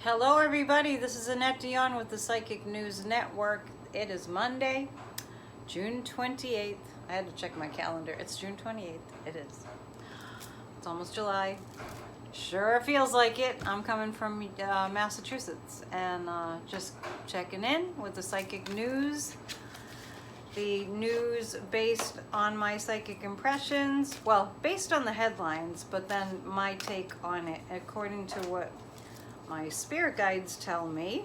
Hello everybody, this is Annette Dion with the Psychic News Network. It is Monday, June 28th. I had to check my calendar. It's June 28th. It is. It's almost July. Sure feels like it. I'm coming from Massachusetts and just checking in with the Psychic News. The news based on my psychic impressions, well, based on the headlines, but then my take on it according to what my spirit guides tell me.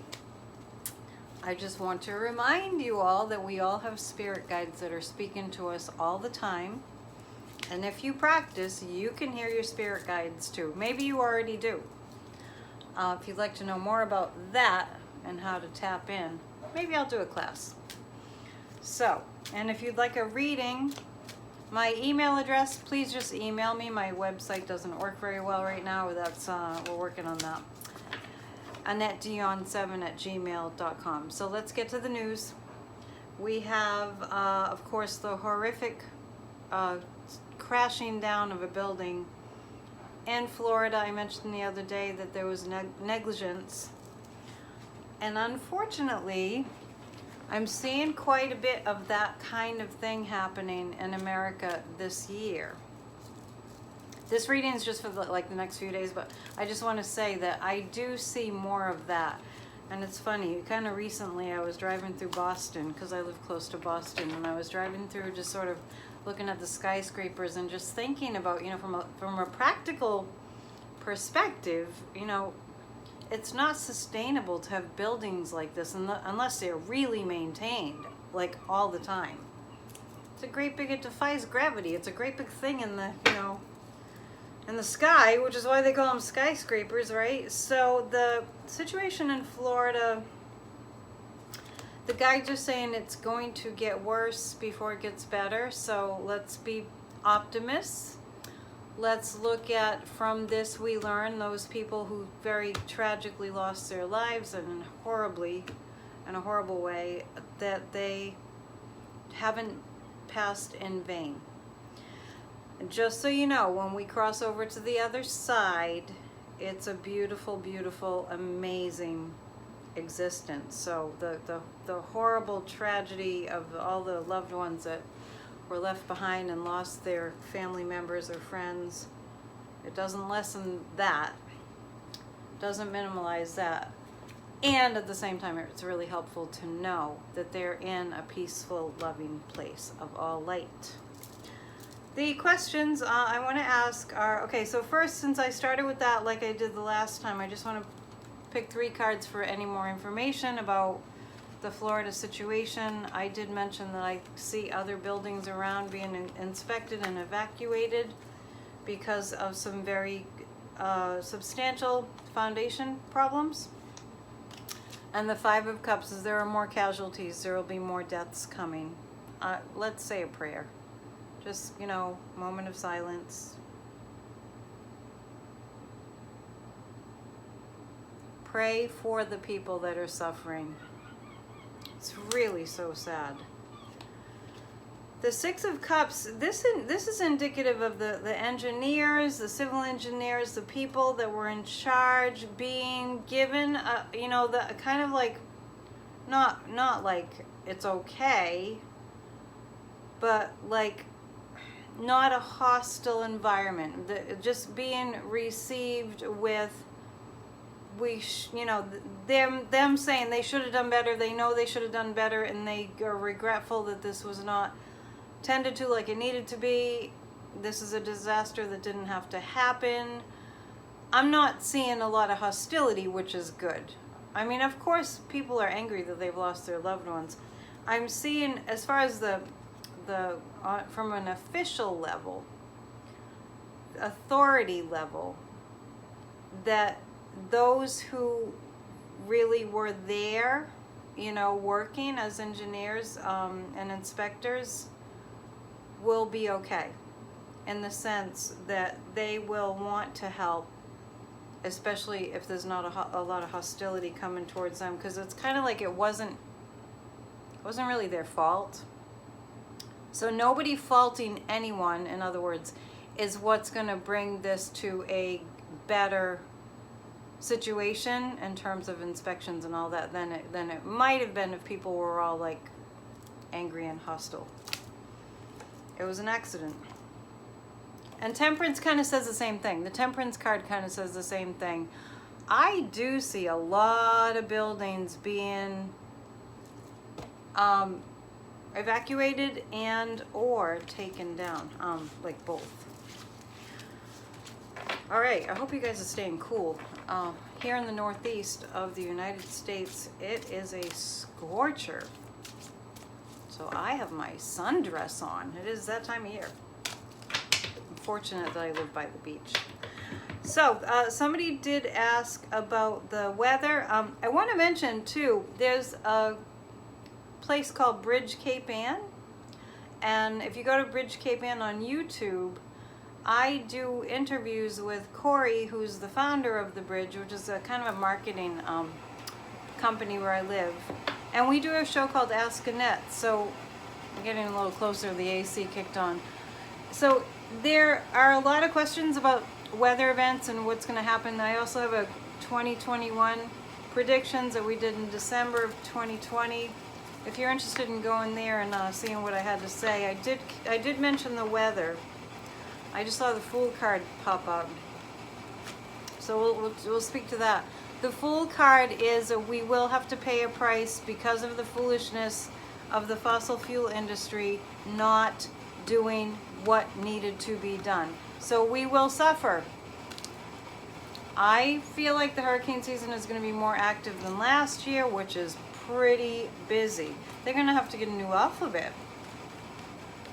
I just want to remind you all that we all have spirit guides that are speaking to us all the time. And if you practice, you can hear your spirit guides too. Maybe you already do. If you'd like to know more about that and how to tap in, maybe I'll do a class. So, and if you'd like a reading, my email address, please just email me. My website doesn't work very well right now. We're working on that. AnnetteDion7@gmail.com. So let's get to the news. We have, of course, the horrific crashing down of a building in Florida. I mentioned the other day that there was negligence. And unfortunately, I'm seeing quite a bit of that kind of thing happening in America this year. This reading is just for the next few days, but I just want to say that I do see more of that. And it's funny, kind of recently I was driving through Boston, because I live close to Boston, and I was driving through just sort of looking at the skyscrapers and just thinking about, from a practical perspective, it's not sustainable to have buildings like this unless they're really maintained, like all the time. It's a great big, it defies gravity. It's a great big thing in the, in the sky, which is why they call them skyscrapers, right? So the situation in Florida, the guides are saying it's going to get worse before it gets better. So let's be optimists. Let's look at, from this we learn, those people who very tragically lost their lives and in a horrible way, that they haven't passed in vain. And just so you know, when we cross over to the other side, it's a beautiful, beautiful, amazing existence. So the horrible tragedy of all the loved ones that were left behind and lost their family members or friends, it doesn't lessen that, doesn't minimize that. And at the same time, it's really helpful to know that they're in a peaceful, loving place of all light. The questions I want to ask are, okay, so first, since I started with that like I did the last time, I just want to pick 3 cards for any more information about the Florida situation. I did mention that I see other buildings around being inspected and evacuated because of some very substantial foundation problems. And the 5 of Cups is there are more casualties. There will be more deaths coming. Let's say a prayer. Just, moment of silence. Pray for the people that are suffering. It's really so sad. The 6 of Cups, this is indicative of the engineers, the civil engineers, the people that were in charge being given, the kind of like, not like it's okay, but like not a hostile environment. Just being received with, them saying they should have done better. They know they should have done better, and they are regretful that this was not tended to like it needed to be. This is a disaster that didn't have to happen. I'm not seeing a lot of hostility, which is good. I mean, of course, people are angry that they've lost their loved ones. I'm seeing, as far as the from an official level, authority level, that those who really were there, working as engineers and inspectors will be okay, in the sense that they will want to help, especially if there's not a lot of hostility coming towards them, because it's kind of like it wasn't really their fault. So nobody faulting anyone, in other words, is what's going to bring this to a better situation in terms of inspections and all that than it might have been if people were all like angry and hostile. It was an accident. And temperance kind of says the same thing. The temperance card kind of says the same thing. I do see a lot of buildings being evacuated and or taken down, like both. All right, I hope you guys are staying cool. Here in the northeast of the United States, it is a scorcher. So I have my sundress on. It is that time of year. I'm fortunate that I live by the beach. So somebody did ask about the weather. I want to mention too, there's a place called Bridge Cape Ann. And if you go to Bridge Cape Ann on YouTube, I do interviews with Corey, who's the founder of the bridge, which is a kind of a marketing company where I live. And we do a show called Ask Annette. So I'm getting a little closer, the AC kicked on. So there are a lot of questions about weather events and what's going to happen. I also have a 2021 predictions that we did in December of 2020. If you're interested in going there and seeing what I had to say, I did mention the weather. I just saw the Fool card pop up. So we'll speak to that. The Fool card is we will have to pay a price because of the foolishness of the fossil fuel industry not doing what needed to be done. So we will suffer. I feel like the hurricane season is going to be more active than last year, which is pretty busy. They're going to have to get a new alphabet.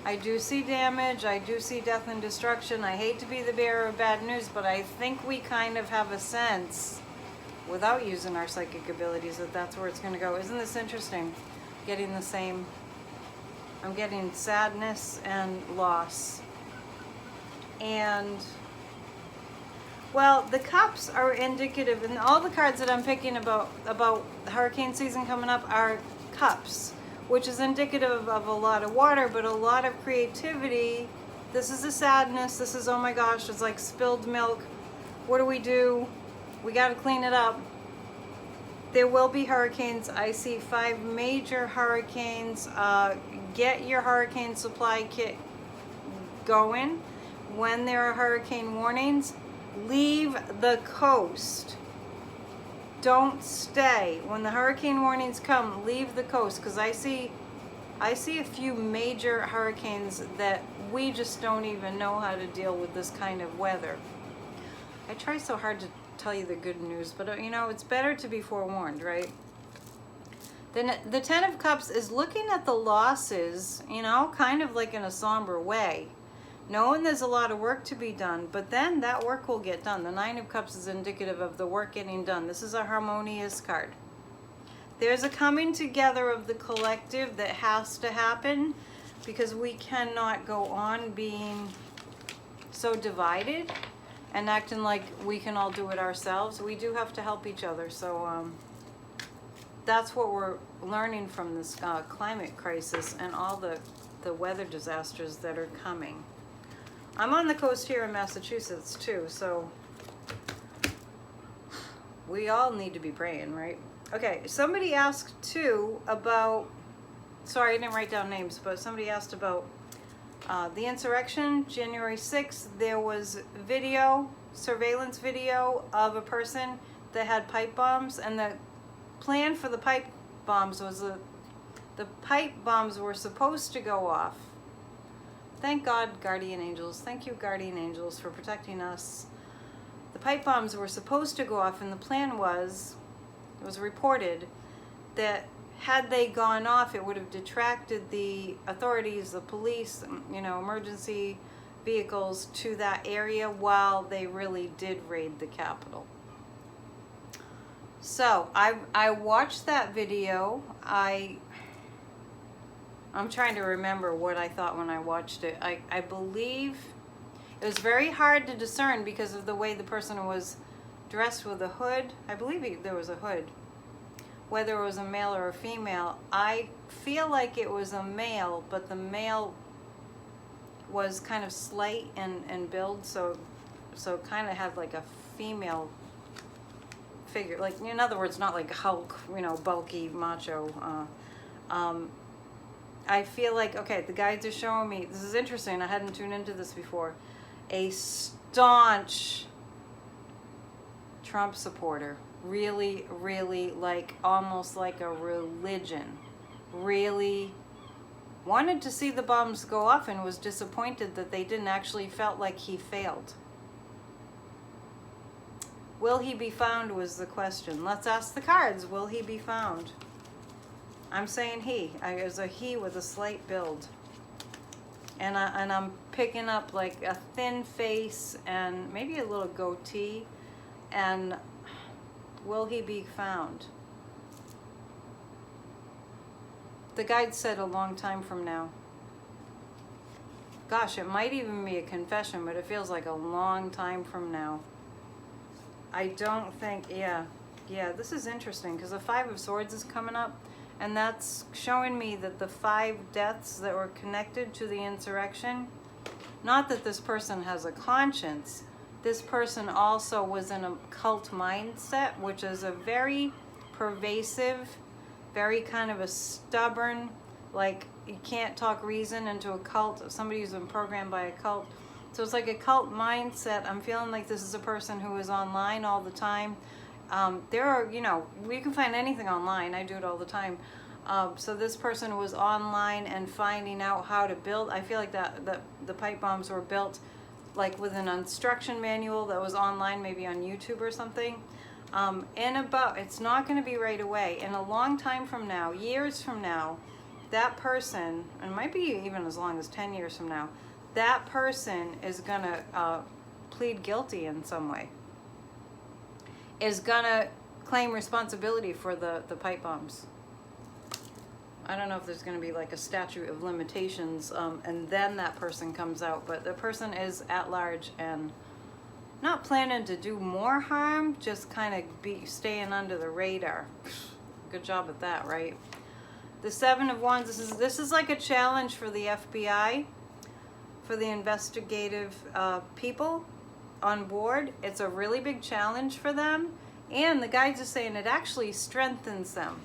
I do see damage, I do see death and destruction. I hate to be the bearer of bad news, but I think we kind of have a sense, without using our psychic abilities, that that's where it's going to go. Isn't this interesting? Getting the same, I'm getting sadness and loss. And, well, the cups are indicative, and all the cards that I'm picking about the hurricane season coming up are cups, which is indicative of a lot of water, but a lot of creativity. This is a sadness. This is, oh my gosh, it's like spilled milk. What do? We got to clean it up. There will be hurricanes. I see 5 major hurricanes. Get your hurricane supply kit going. When there are hurricane warnings, leave the coast. Don't stay. When the hurricane warnings come, leave the coast, because I see a few major hurricanes that we just don't even know how to deal with this kind of weather. I try so hard to tell you the good news, but you know, it's better to be forewarned, right? Then the Ten of Cups is looking at the losses, you know, kind of like in a somber way, knowing there's a lot of work to be done, but then that work will get done. The Nine of Cups is indicative of the work getting done. This is a harmonious card. There's a coming together of the collective that has to happen, because we cannot go on being so divided and acting like we can all do it ourselves. We do have to help each other. So that's what we're learning from this climate crisis and all the weather disasters that are coming. I'm on the coast here in Massachusetts too, so we all need to be praying, right? Okay, somebody asked too about, sorry I didn't write down names, but somebody asked about the insurrection, January 6th. There was surveillance video of a person that had pipe bombs, and the plan for the pipe bombs was the pipe bombs were supposed to go off. Thank God, guardian angels. Thank you, guardian angels, for protecting us. The pipe bombs were supposed to go off, and the plan was, it was reported, that had they gone off, it would have detracted the authorities, the police, you know, emergency vehicles to that area while they really did raid the Capitol. So I watched that video. I'm trying to remember what I thought when I watched it. I believe it was very hard to discern because of the way the person was dressed with a hood. I believe there was a hood. Whether it was a male or a female, I feel like it was a male, but the male was kind of slight and build, so kind of had like a female figure, like, in other words, not like Hulk, bulky, macho. I feel like, okay, the guides are showing me, this is interesting, I hadn't tuned into this before, a staunch Trump supporter, really, really, like, almost like a religion, really wanted to see the bombs go off and was disappointed that they didn't, actually felt like he failed. Will he be found was the question. Let's ask the cards, will he be found? I'm saying he. There's a he with a slight build. And I'm picking up like a thin face and maybe a little goatee. And will he be found? The guide said a long time from now. Gosh, it might even be a confession, but it feels like a long time from now. I don't think, yeah, this is interesting because the Five of Swords is coming up, and that's showing me that the 5 deaths that were connected to the insurrection, not that this person has a conscience, this person also was in a cult mindset, which is a very pervasive, very kind of a stubborn, like you can't talk reason into a cult, somebody who's been programmed by a cult. So it's like a cult mindset. I'm feeling like this is a person who is online all the time. There are, we can find anything online. I do it all the time. So this person was online and finding out how to build. I feel like the pipe bombs were built like with an instruction manual that was online, maybe on YouTube or something. It's not going to be right away. In a long time from now, years from now, that person, and it might be even as long as 10 years from now, that person is going to plead guilty in some way, is going to claim responsibility for the pipe bombs. I don't know if there's going to be like a statute of limitations and then that person comes out, but the person is at large and not planning to do more harm, just kind of staying under the radar. Good job at that, right? The Seven of Wands, this is like a challenge for the FBI, for the investigative people on board. It's a really big challenge for them, and the guides are saying it actually strengthens them.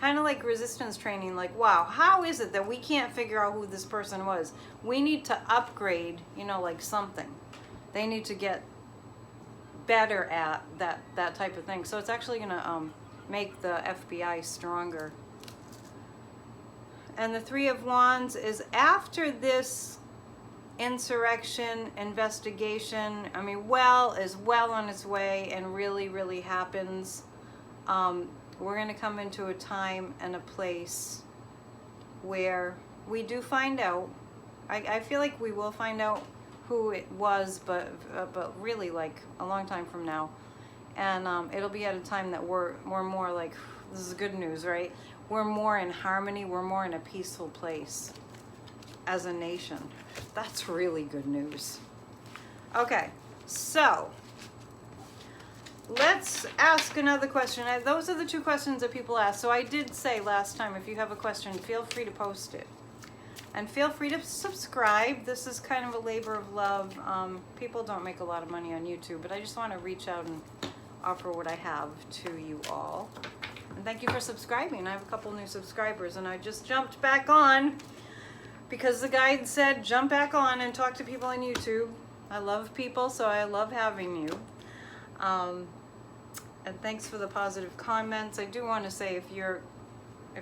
Kind of like resistance training, like, wow, how is it that we can't figure out who this person was? We need to upgrade, like something. They need to get better at that type of thing. So it's actually going to make the FBI stronger. And the Three of Wands is after this insurrection investigation, is well on its way and really, really happens. We're going to come into a time and a place where we do find out. I feel like we will find out who it was, but really like a long time from now. And it'll be at a time that we're more like, this is good news, right? We're more in harmony. We're more in a peaceful place as a nation. That's really good news. Okay, so let's ask another question. Those are the 2 questions that people ask. So I did say last time, if you have a question, feel free to post it. And feel free to subscribe. This is kind of a labor of love. People don't make a lot of money on YouTube, but I just want to reach out and offer what I have to you all. And thank you for subscribing. I have a couple new subscribers, and I just jumped back on because the guide said jump back on and talk to people on YouTube. I love people, so I love having you. And thanks for the positive comments. I do want to say, if you're